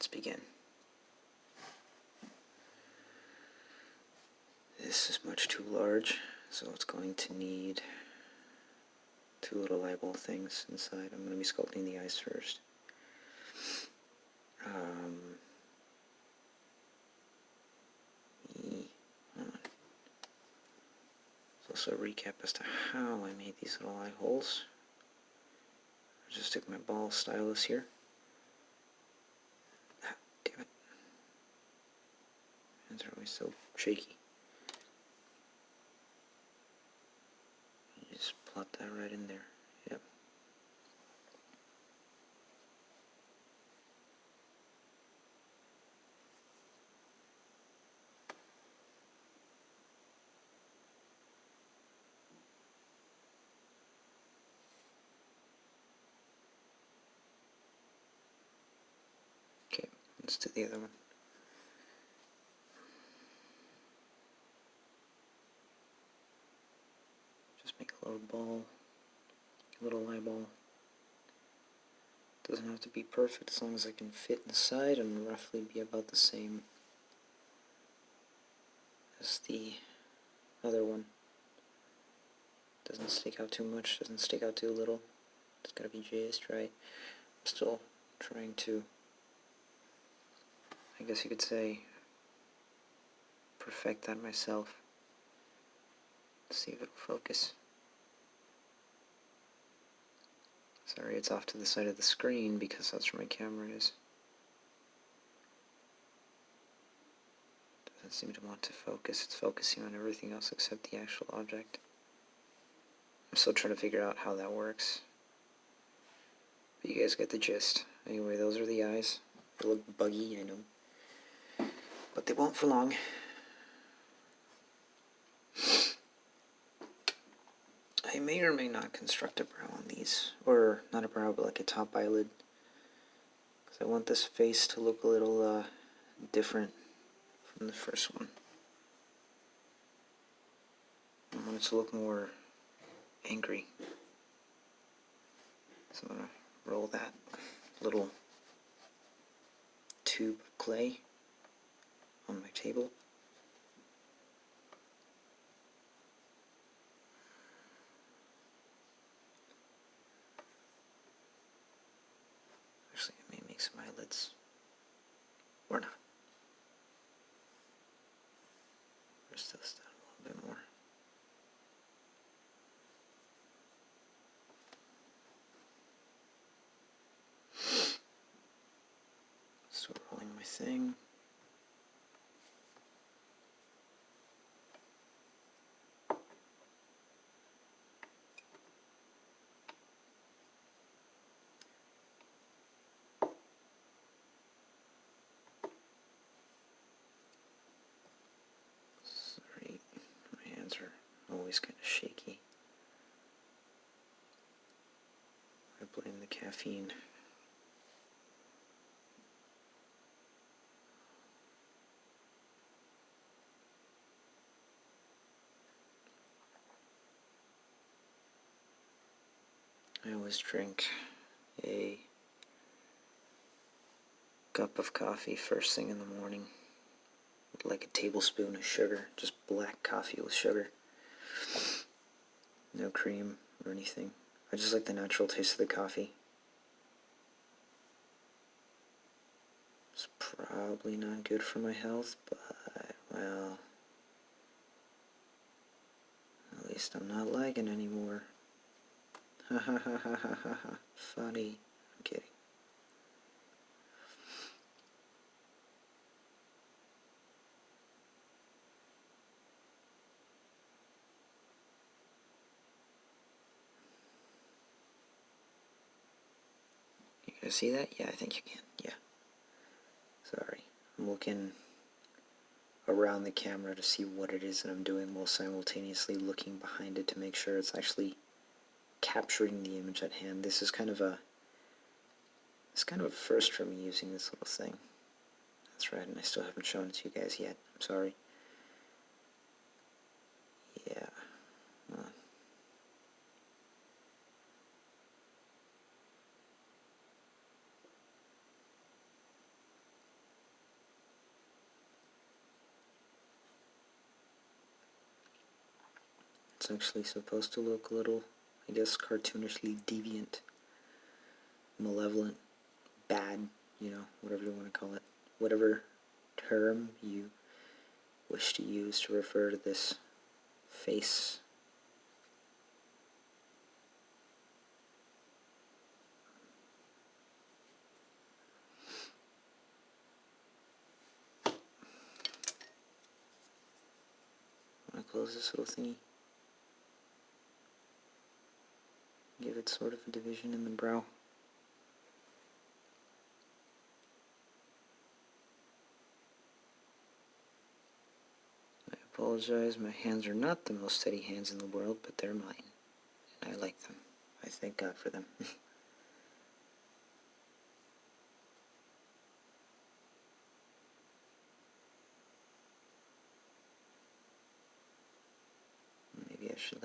let's begin. This is much too large, so it's going to need two little eyeball things inside. I'm going to be sculpting the eyes first. There's also a recap as to how I made these little eye holes. I just took my ball stylus here. Ah, damn it. Hands are always so shaky. You just plot that right in there. Yep. Okay, let's do the other one. Just make a little ball, a little eyeball. Doesn't have to be perfect as long as I can fit inside and roughly be about the same as the other one. Doesn't stick out too much, doesn't stick out too little. It's gotta be just right. I'm still trying to, I guess you could say, perfect that myself. Let's see if it'll focus. Sorry, it's off to the side of the screen because that's where my camera is. Doesn't seem to want to focus. It's focusing on everything else except the actual object. I'm still trying to figure out how that works. But you guys get the gist. Anyway, those are the eyes. They look buggy, I know. But they won't for long. I may or may not construct a brow on these. Or, not a brow, but like a top eyelid. Because I want this face to look a little different from the first one. I want it to look more angry. So I'm going to roll that little tube of clay on my table. Actually, I may make some eyelids. Or not. Rest this down a little bit more. Start rolling my thing. Sorry, my hands are always kind of shaky. I blame the caffeine. I always drink a cup of coffee first thing in the morning with like a tablespoon of sugar, just black coffee with sugar. No cream or anything. I just like the natural taste of the coffee. It's probably not good for my health, but, well, at least I'm not lagging anymore. Ha ha ha ha ha ha ha. Funny. I'm kidding. You guys see that? Yeah, I think you can. Yeah. Sorry. I'm looking around the camera to see what it is that I'm doing while simultaneously looking behind it to make sure it's actually capturing the image at hand. This is kind of a first for me using this little thing. That's right, and I still haven't shown it to you guys yet. I'm sorry. Yeah. actually supposed to look a little, I guess, cartoonishly deviant, malevolent, bad, whatever you want to call it. Whatever term you wish to use to refer to this face. I'm going to close this little thingy. Give it sort of a division in the brow. I apologize, my hands are not the most steady hands in the world, but they're mine. And I like them. I thank God for them. Maybe I should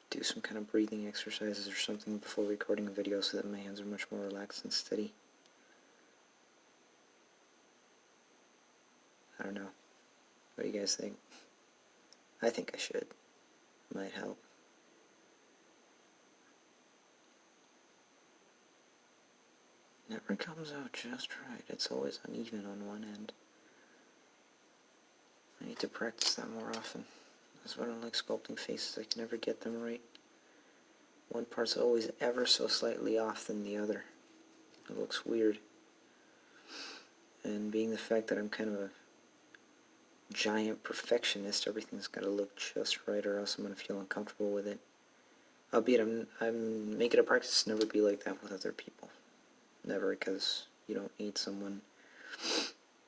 do some kind of breathing exercises or something before recording a video so that my hands are much more relaxed and steady. I don't know. What do you guys think? I think I should. Might help. Never comes out just right. It's always uneven on one end. I need to practice that more often. That's why I don't like sculpting faces. I can never get them right. One part's always ever so slightly off than the other. It looks weird. And being the fact that I'm kind of a giant perfectionist, everything's got to look just right or else I'm going to feel uncomfortable with it. Albeit I'm making a practice to never be like that with other people. Never, because you don't need someone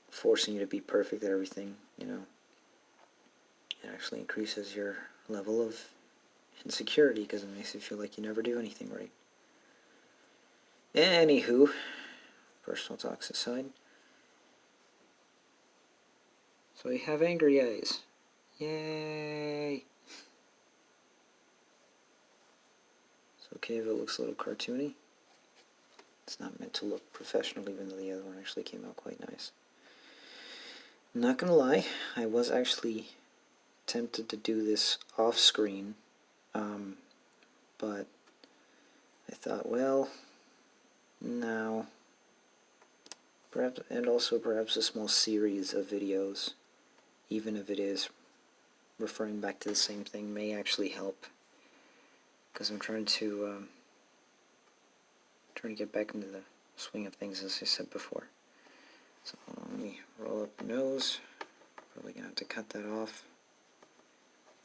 forcing you to be perfect at everything, It actually increases your level of insecurity because it makes you feel like you never do anything right. Anywho, personal talks aside. So we have angry eyes. Yay! It's okay if it looks a little cartoony. It's not meant to look professional, even though the other one actually came out quite nice. Not gonna lie, I was actually tempted to do this off screen, but I thought, well, no. Perhaps, and also perhaps a small series of videos, even if it is referring back to the same thing, may actually help. Because I'm trying to get back into the swing of things, as I said before. So let me roll up the nose. Probably gonna have to cut that off.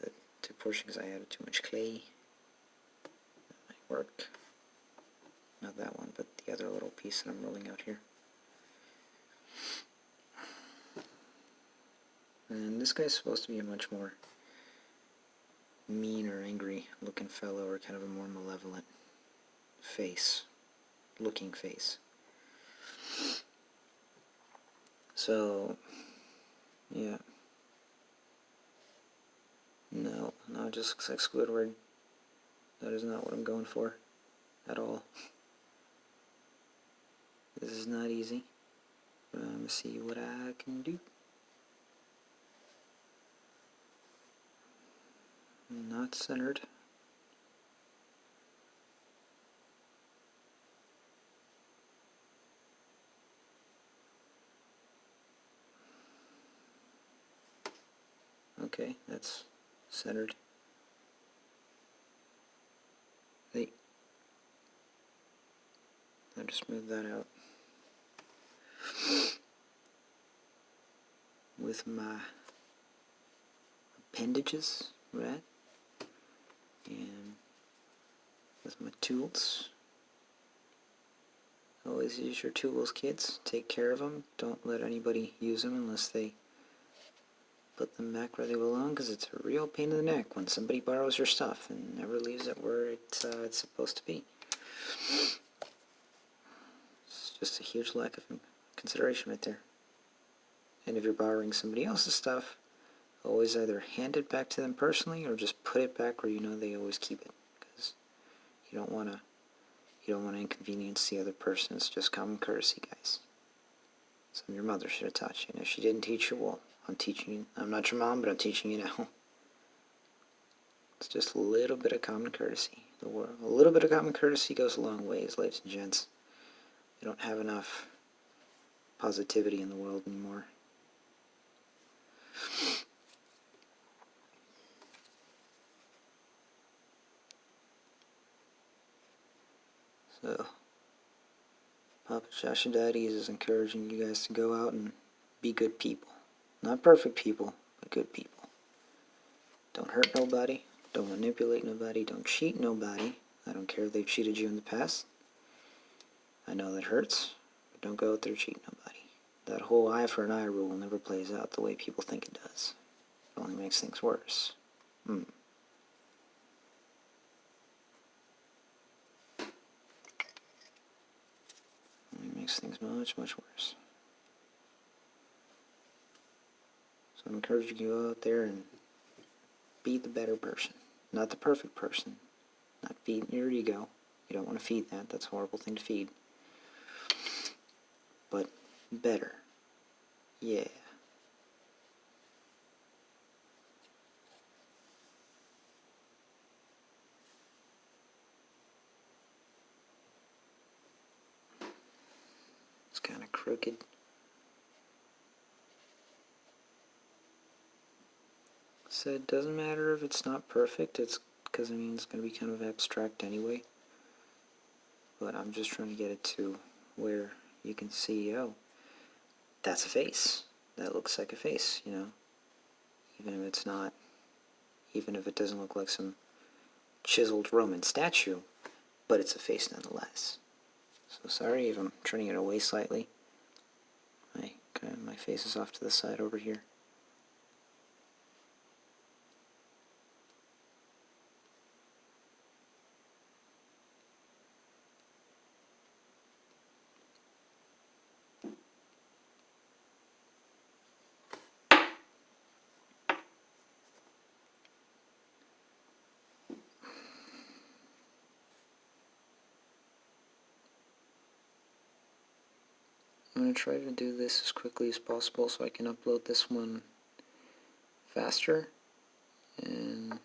The two portions I added too much clay. That might work. Not that one, but the other little piece that I'm rolling out here. And this guy's supposed to be a much more mean or angry looking fellow, or kind of a more malevolent looking face. So, yeah. No, it just looks like Squidward. That is not what I'm going for at all. This is not easy, but I'm going to see what I can do. Not centered. Okay, that's centered. Hey. I'll just move that out. With my appendages, right? And with my tools. Always use your tools, kids. Take care of them. Don't let anybody use them unless they put them back where they belong, because it's a real pain in the neck when somebody borrows your stuff and never leaves it where it's supposed to be. It's just a huge lack of consideration right there. And if you're borrowing somebody else's stuff, always either hand it back to them personally or just put it back where you know they always keep it, because you don't want to inconvenience the other person. It's just common courtesy, guys. Something your mother should have taught you, and if she didn't teach you, well, I'm teaching you. I'm not your mom, but I'm teaching you now. It's just a little bit of common courtesy. A little bit of common courtesy goes a long ways, ladies and gents. We don't have enough positivity in the world anymore. So, Papa Josh and Daddies is encouraging you guys to go out and be good people. Not perfect people, but good people. Don't hurt nobody. Don't manipulate nobody. Don't cheat nobody. I don't care if they've cheated you in the past. I know that hurts, but don't go out there cheating nobody. That whole eye for an eye rule never plays out the way people think it does. It only makes things worse. It only makes things much, much worse. So I'm encouraging you to go out there and be the better person. Not the perfect person. Not feeding your ego. You don't want to feed that. That's a horrible thing to feed. But better. Yeah. It's kind of crooked. So it doesn't matter if it's not perfect. It's because it's going to be kind of abstract anyway. But I'm just trying to get it to where you can see, oh, that's a face. That looks like a face, Even if it's not, even if it doesn't look like some chiseled Roman statue, but it's a face nonetheless. So sorry if I'm turning it away slightly. My face is off to the side over here. I'm going to try to do this as quickly as possible so I can upload this one faster and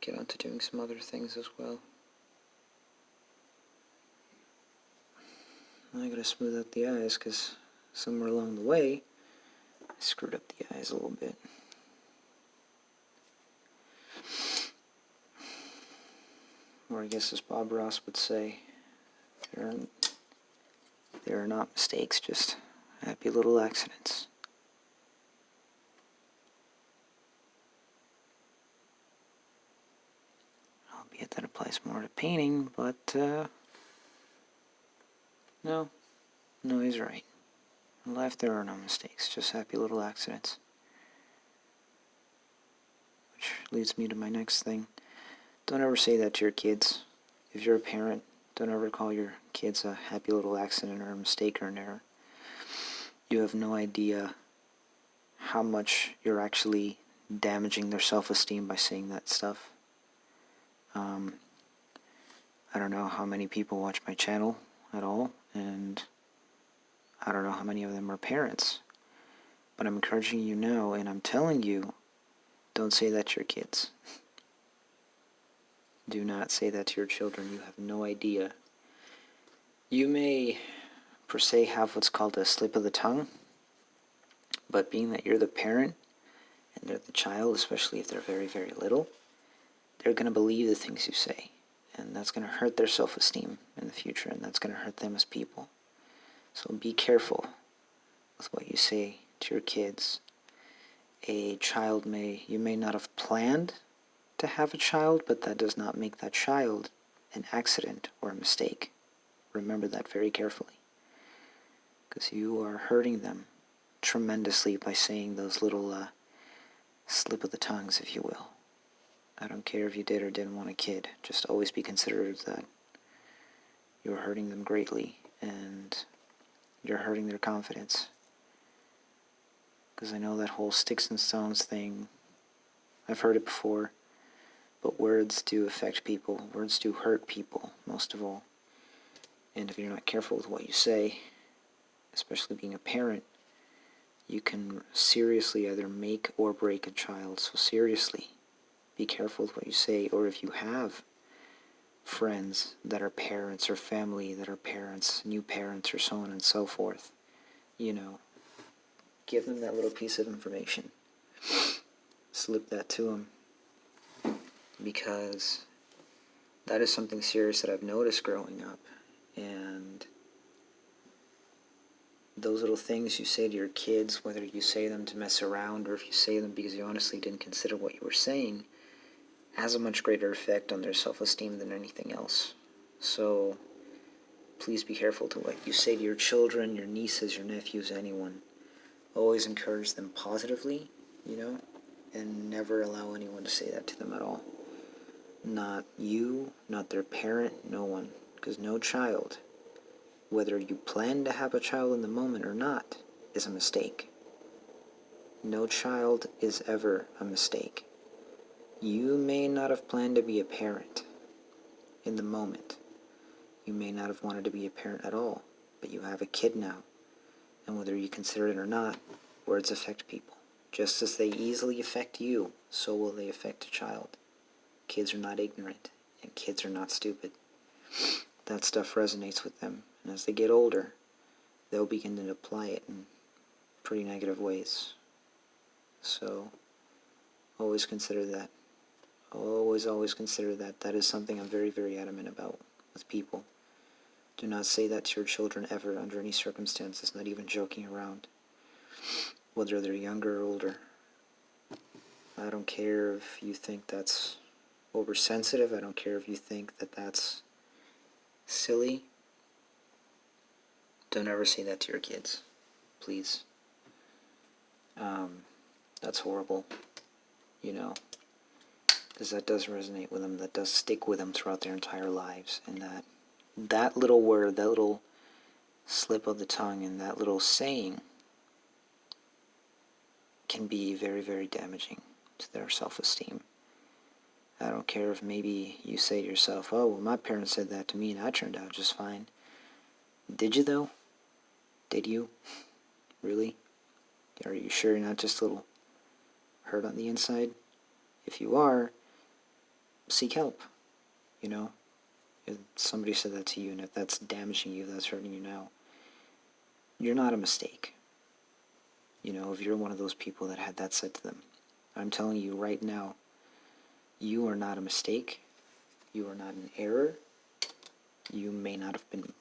get on to doing some other things as well. I gotta smooth out the eyes because somewhere along the way I screwed up the eyes a little bit. Or I guess as Bob Ross would say, there are not mistakes, just happy little accidents. Albeit that applies more to painting, but no, he's right. In life there are no mistakes, just happy little accidents. Which leads me to my next thing. Don't ever say that to your kids. If you're a parent, don't ever call your kids a happy little accident or a mistake or an error. You have no idea how much you're actually damaging their self-esteem by saying that stuff. I don't know how many people watch my channel at all, and I don't know how many of them are parents. But I'm encouraging you now, and I'm telling you, don't say that to your kids. Do not say that to your children. You have no idea. You may, per se, have what's called a slip of the tongue, but being that you're the parent, and they're the child, especially if they're very, very little, they're going to believe the things you say. And that's going to hurt their self-esteem in the future, and that's going to hurt them as people. So be careful with what you say to your kids. A child you may not have planned to have a child, but that does not make that child an accident or a mistake. Remember that very carefully. Because you are hurting them tremendously by saying those little slip of the tongues, if you will. I don't care if you did or didn't want a kid. Just always be considerate of that. You're hurting them greatly, and you're hurting their confidence. Because I know that whole sticks and stones thing, I've heard it before, but words do affect people. Words do hurt people, most of all. And if you're not careful with what you say, especially being a parent, you can seriously either make or break a child. So seriously, be careful with what you say. Or if you have friends that are parents or family that are parents, new parents or so on and so forth, give them that little piece of information. Slip that to them, because that is something serious that I've noticed growing up. And those little things you say to your kids, whether you say them to mess around or if you say them because you honestly didn't consider what you were saying, has a much greater effect on their self-esteem than anything else. So please be careful to what you say to your children, your nieces, your nephews, anyone. Always encourage them positively, and never allow anyone to say that to them at all. Not you, not their parent, no one. Because no child, whether you plan to have a child in the moment or not, is a mistake. No child is ever a mistake. You may not have planned to be a parent in the moment. You may not have wanted to be a parent at all, but you have a kid now. And whether you consider it or not, words affect people. Just as they easily affect you, so will they affect a child. Kids are not ignorant, and kids are not stupid. That stuff resonates with them, and as they get older, they'll begin to apply it in pretty negative ways. So, always consider that. Always consider that. That is something I'm very, very adamant about with people. Do not say that to your children ever, under any circumstances, not even joking around. Whether they're younger or older. I don't care if you think that's oversensitive. I don't care if you think that that's silly. Don't ever say that to your kids. Please. That's horrible. Because that does resonate with them. That does stick with them throughout their entire lives. And that little word, that little slip of the tongue, and that little saying can be very, very damaging to their self-esteem. I don't care if maybe you say to yourself, oh, well, my parents said that to me and I turned out just fine. Did you, though? Did you? Really? Are you sure you're not just a little hurt on the inside? If you are, seek help. If somebody said that to you, and if that's damaging you, if that's hurting you now, you're not a mistake. If you're one of those people that had that said to them, I'm telling you right now, you are not a mistake. You are not an error. You may not have been...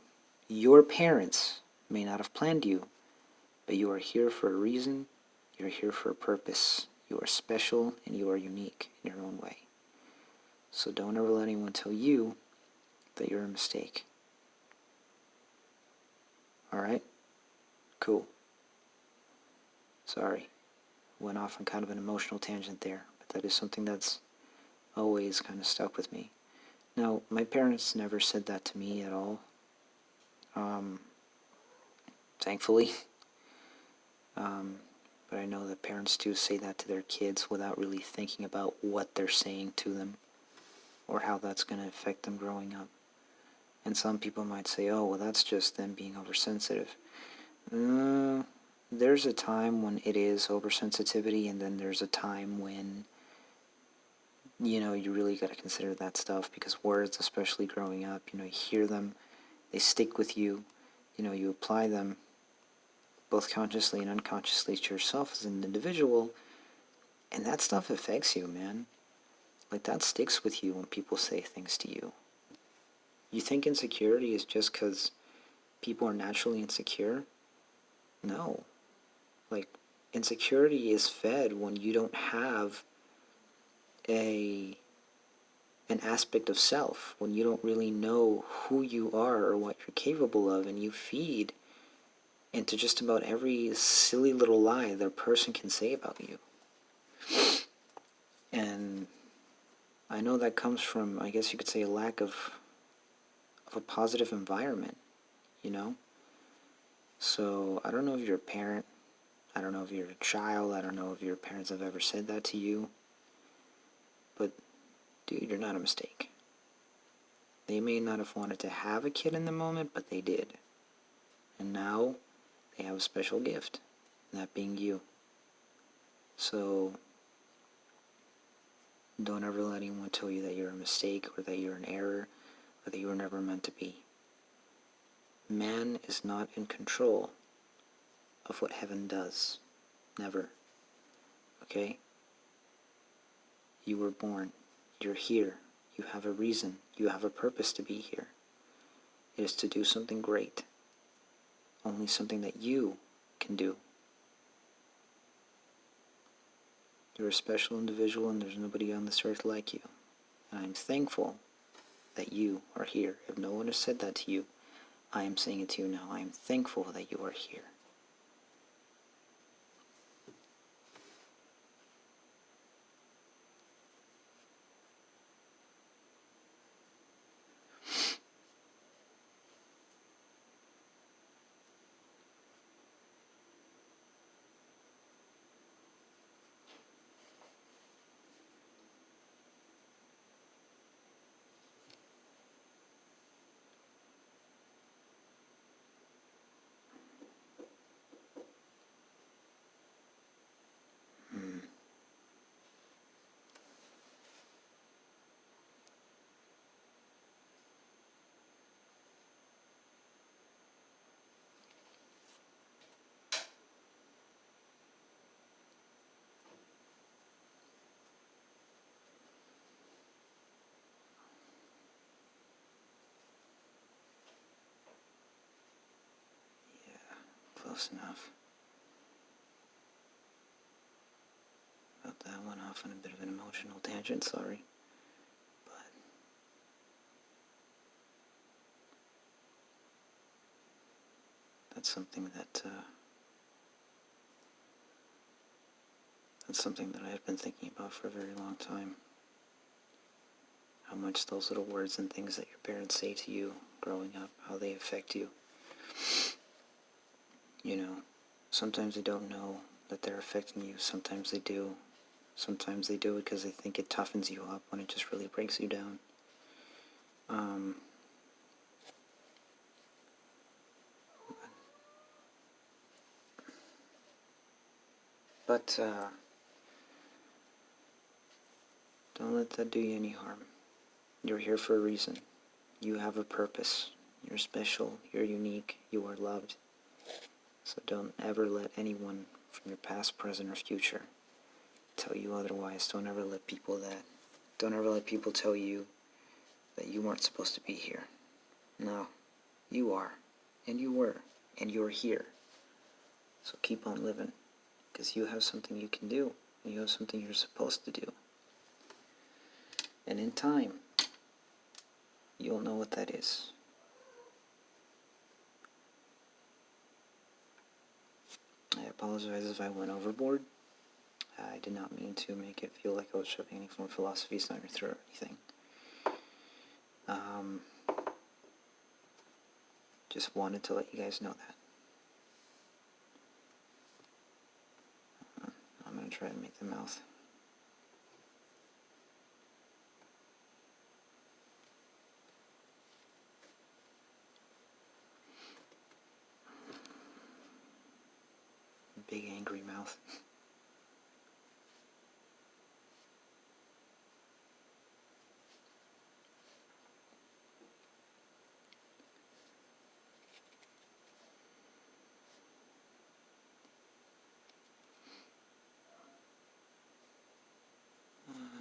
Your parents may not have planned you, but you are here for a reason. You're here for a purpose. You are special, and you are unique in your own way. So don't ever let anyone tell you that you're a mistake. Alright? Cool. Sorry. Went off on kind of an emotional tangent there, but that is something that's always kind of stuck with me. Now, my parents never said that to me at all. Thankfully. But I know that parents do say that to their kids without really thinking about what they're saying to them or how that's going to affect them growing up. And some people might say, oh, well, that's just them being oversensitive. There's a time when it is oversensitivity, and then there's a time when, you really got to consider that stuff, because words, especially growing up, you hear them, they stick with you, you apply them both consciously and unconsciously to yourself as an individual, and that stuff affects you, man. Like, that sticks with you when people say things to you. You think insecurity is just because people are naturally insecure? No. Like, insecurity is fed when you don't have an aspect of self, when you don't really know who you are or what you're capable of, and you feed into just about every silly little lie that a person can say about you. And I know that comes from, I guess you could say, a lack of a positive environment, So, I don't know if you're a parent, I don't know if you're a child, I don't know if your parents have ever said that to you, but, dude, you're not a mistake. They may not have wanted to have a kid in the moment, but they did. And now, they have a special gift. that being you. So don't ever let anyone tell you that you're a mistake, or that you're an error, or that you were never meant to be. Man is not in control of what heaven does. Never. Okay? You were born. You're here. You have a reason. You have a purpose to be here. It is to do something great. Only something that you can do. You're a special individual, and there's nobody on this earth like you. And I'm thankful that you are here. If no one has said that to you, I am saying it to you now. I am thankful that you are here. Close enough. But that went off on a bit of an emotional tangent, sorry. But that's something that I have been thinking about for a very long time. How much those little words and things that your parents say to you growing up, how they affect you. You know, sometimes they don't know that they're affecting you. Sometimes they do. Sometimes they do it because they think it toughens you up when it just really breaks you down. But don't let that do you any harm. You're here for a reason. You have a purpose. You're special. You're unique. You are loved. So don't ever let anyone from your past, present, or future tell you otherwise. Don't ever let people tell you that you weren't supposed to be here. No, you are, and you were, and you're here. So keep on living, because you have something you can do, and you have something you're supposed to do. And in time, you'll know what that is. I apologize if I went overboard. I did not mean to make it feel like I was shoving any form of philosophy down your throat or anything. Just wanted to let you guys know that. I'm going to try to make the mouth. Big angry mouth.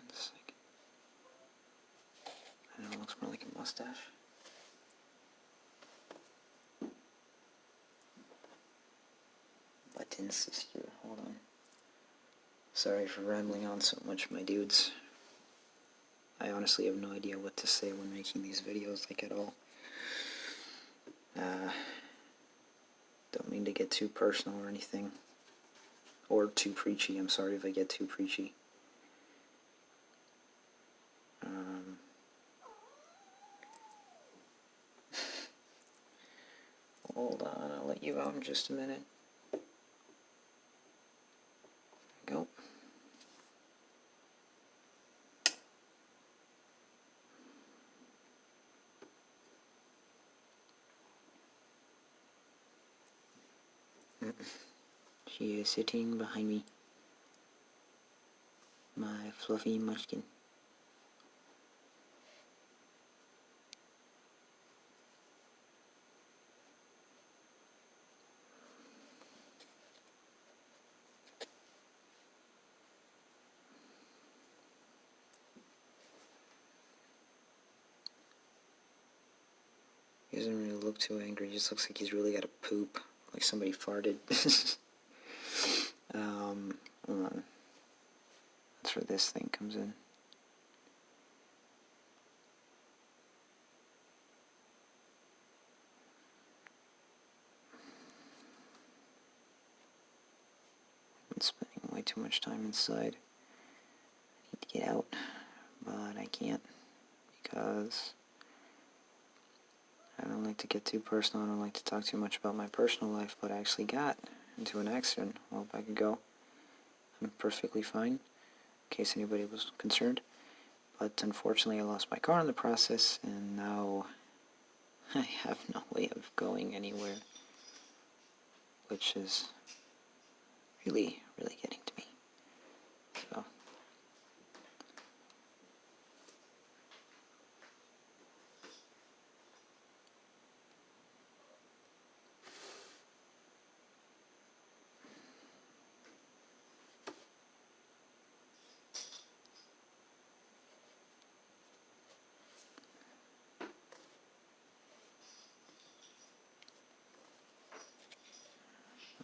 A second. I know it looks more like a mustache. Buttons this year. Hold on. Sorry for rambling on so much, my dudes. I honestly have no idea what to say when making these videos, like at all. Don't mean to get too personal or anything. Or too preachy. I'm sorry if I get too preachy. Hold on, I'll let you out in just a minute. Go. She is sitting behind me. My fluffy munchkin. He doesn't really look too angry. He just looks like he's really got to poop. Like somebody farted. Hold on. That's where this thing comes in. I'm spending way too much time inside. I need to get out, but I can't because I don't like to get too personal. I don't like to talk too much about my personal life, but I actually got into an accident a while back ago. I'm perfectly fine, in case anybody was concerned. But unfortunately I lost my car in the process, and now I have no way of going anywhere, which is really, really getting to me. So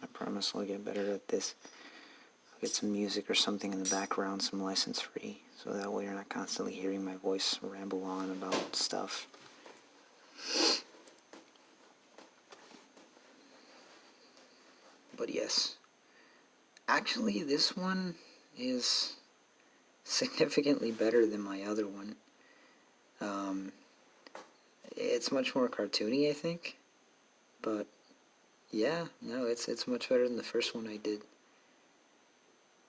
I promise I'll get better at this. I'll get some music or something in the background, some license free, so that way you're not constantly hearing my voice ramble on about stuff. But yes, actually this one is significantly better than my other one. It's much more cartoony, I think, but yeah, no, it's much better than the first one I did.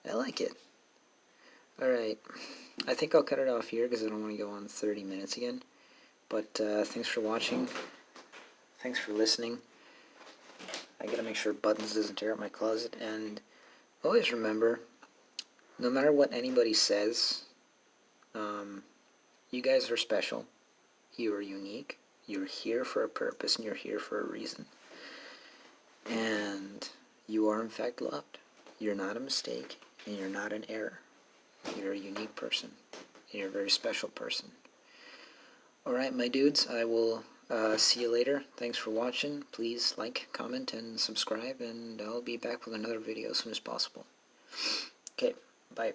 I like it. Alright, I think I'll cut it off here because I don't want to go on 30 minutes again. But thanks for watching. Thanks for listening. I gotta make sure Buttons doesn't tear up my closet. And always remember, no matter what anybody says, you guys are special. You are unique. You're here for a purpose, and you're here for a reason. And you are in fact loved. You're not a mistake, and you're not an error. You're a unique person. You're a very special person. Alright, my dudes, I will see you later. Thanks for watching. Please like, comment, and subscribe, and I'll be back with another video as soon as possible. Okay, bye.